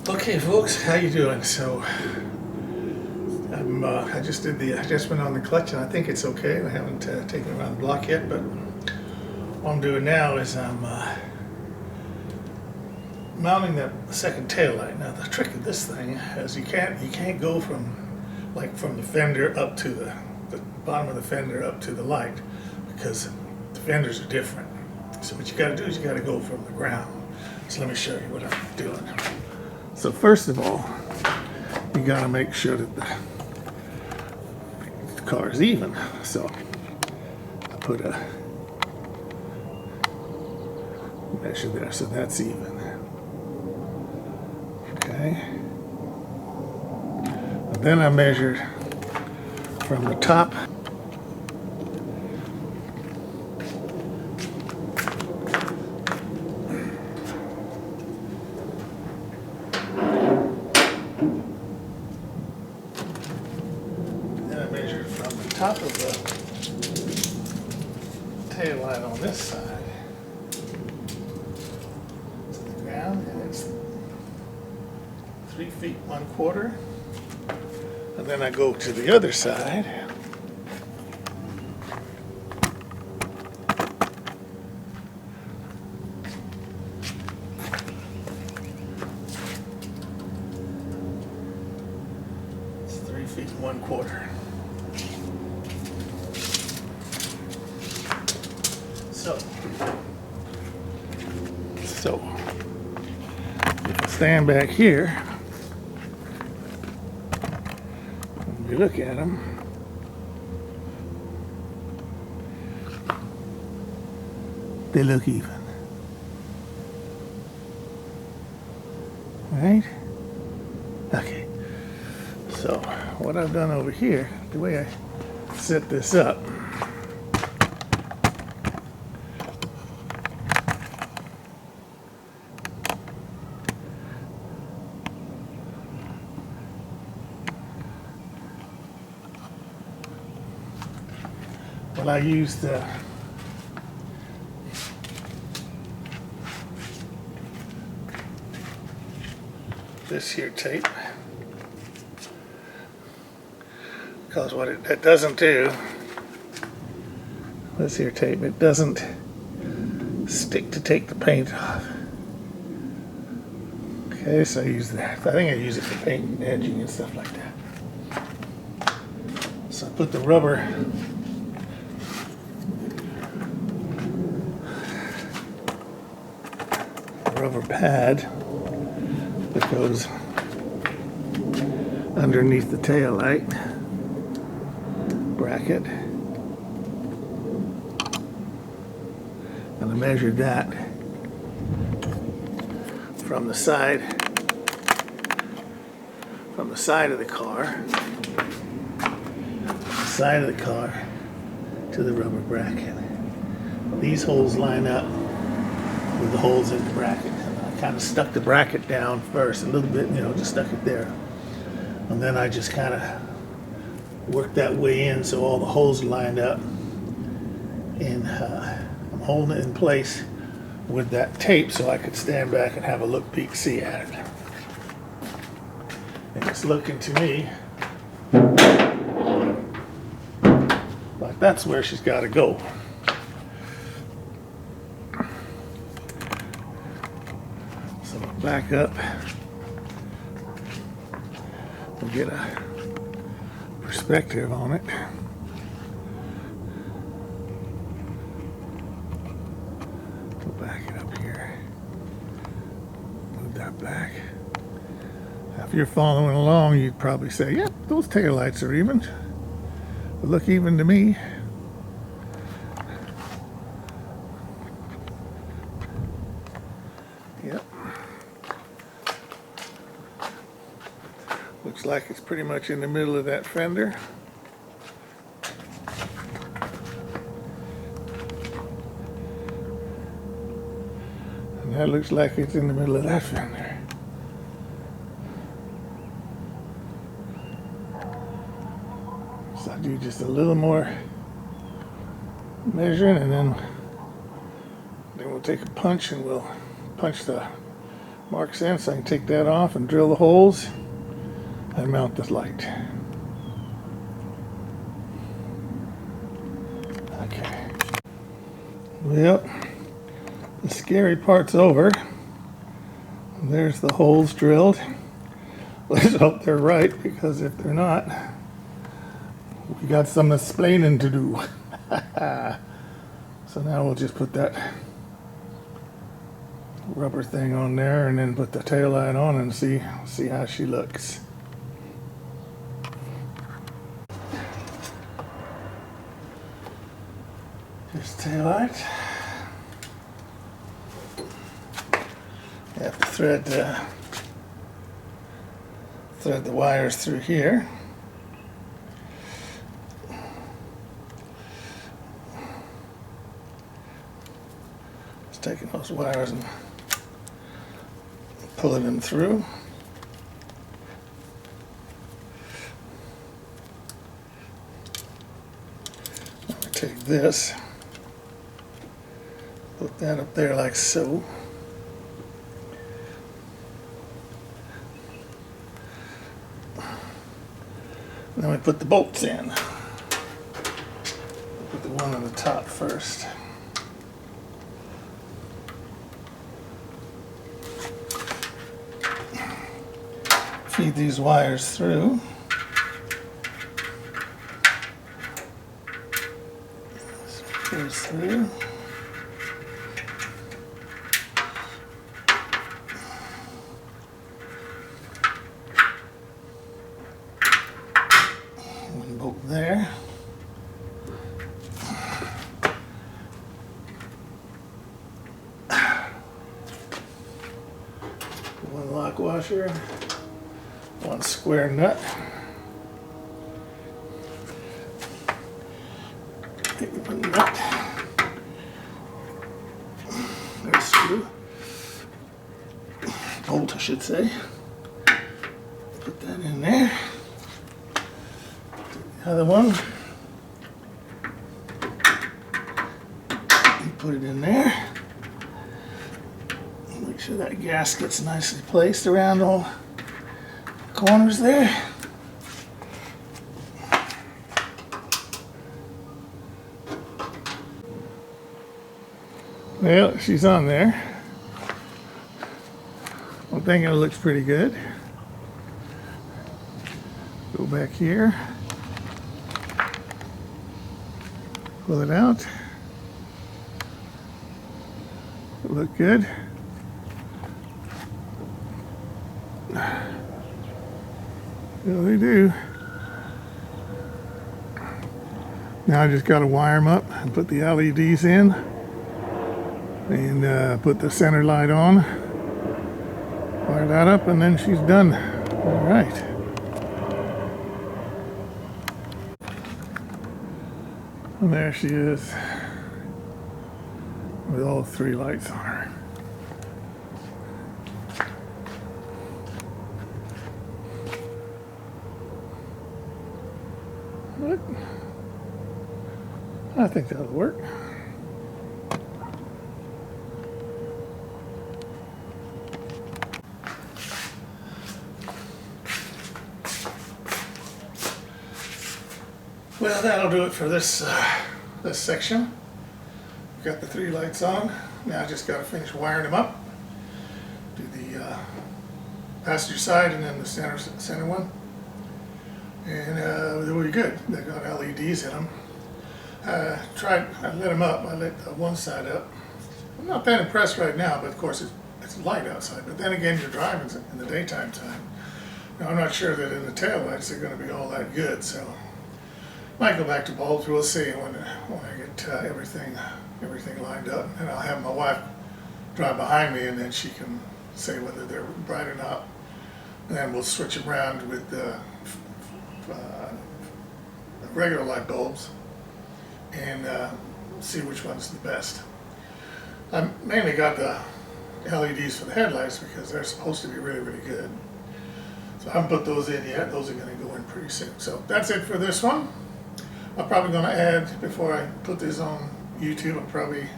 Okay, folks, how you doing? So, I just did the adjustment on the clutch, and I think it's okay. I haven't taken it around the block yet, but what I'm doing now is I'm mounting that second tail light. Now, the trick of this thing is you can't go from the fender up to the bottom of the fender up to the light, because the fenders are different. So what you got to do is you got to go from the ground. So let me show you what I'm doing. So first of all, you got to make sure that the car is even. So I put a measure there, so that's even. Okay. And then I measured from the top top of the tail light on this side to the ground, and it's 3 feet 1/4. And then I go to the other side, it's 3 feet 1/4. So if I stand back here, when you look at them, they look even, right? Okay, so what I've done over here, the way I set this up, well, I used this here tape, because what it doesn't do, this here tape, it doesn't stick to take the paint off. Okay, so I use that. I think I use it for paint and edging and stuff like that. So I put the rubber pad that goes underneath the tail light bracket, and I measured that from the side of the car to the rubber bracket. These holes line up with the holes in the bracket. Kind of stuck the bracket down first a little bit, just stuck it there, and then I just kind of worked that way in so all the holes lined up, and I'm holding it in place with that tape so I could stand back and have a look, peek, see at it. And it's looking to me like that's where she's got to go. Back up and get a perspective on it. We'll back it up here. Move that back. Now, if you're following along, you'd probably say, yep, those taillights are even. They look even to me. Yep. Looks like it's pretty much in the middle of that fender. And that looks like it's in the middle of that fender. So I do just a little more measuring, and then we'll take a punch and we'll punch the marks in, so I can take that off and drill the holes and mount the light. Okay. Well, the scary part's over. There's the holes drilled. Let's hope they're right, because if they're not, we got some explaining to do. So now we'll just put that rubber thing on there and then put the tail light on and see how she looks. Here's the tail light. You have to thread the wires through here. Just taking those wires and pulling them through. Now we take this, put that up there like so. Then we put the bolts in. Put the one on the top first. Feed these wires through. Goes through. One bolt there. One lock washer. One square nut. One nut. There's a screw. Bolt, I should say. Put that in there. The other one. Put it in there. Make sure that gasket's nicely placed around all corners there. Well, she's on there. I'm thinking it looks pretty good. Go back here. Pull it out. Look good. Yeah, they do. Now I just got to wire them up and put the LEDs in and put the center light on. Wire that up and then she's done. All right. And there she is with all three lights on her. But I think that'll work. Well, that'll do it for this section. Got the three lights on. Now I just got to finish wiring them up. Do the passenger side and then the center one. And they were good. They got LEDs in them. I lit them up. I lit one side up. I'm not that impressed right now, but of course it's light outside. But then again, you're driving in the daytime time. Now I'm not sure that in the tail lights they're going to be all that good. So might go back to bulbs. We'll see when I get everything lined up, and I'll have my wife drive behind me, and then she can say whether they're bright or not. And then we'll switch them around with regular light bulbs and see which one's the best. I mainly got the LEDs for the headlights because they're supposed to be really, really good. So I haven't put those in yet. Those are going to go in pretty soon. So that's it for this one. I'm probably going to add, before I put this on YouTube, I'll probably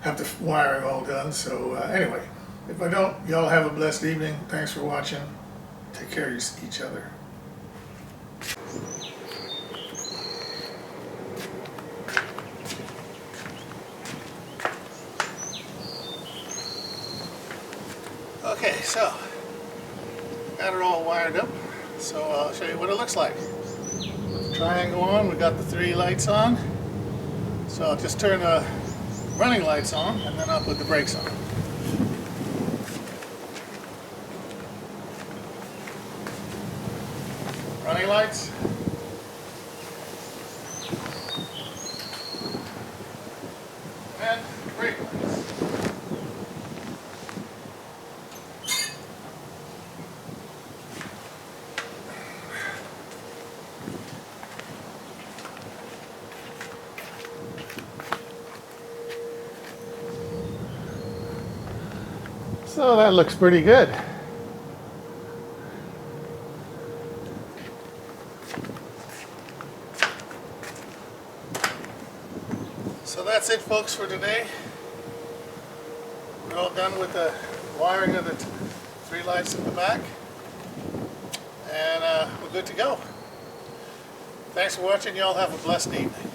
have the wiring all done. So anyway, If I don't, y'all have a blessed evening. Thanks for watching. Take care of each other. Okay, so got it all wired up. So I'll show you what it looks like. Triangle on, we got the 3 lights on. So I'll just turn the running lights on and then I'll put the brakes on. Running lights. And brake lights. So that looks pretty good. So that's it, folks, for today. We're all done with the wiring of the 3 lights in the back. And we're good to go. Thanks for watching. Y'all have a blessed evening.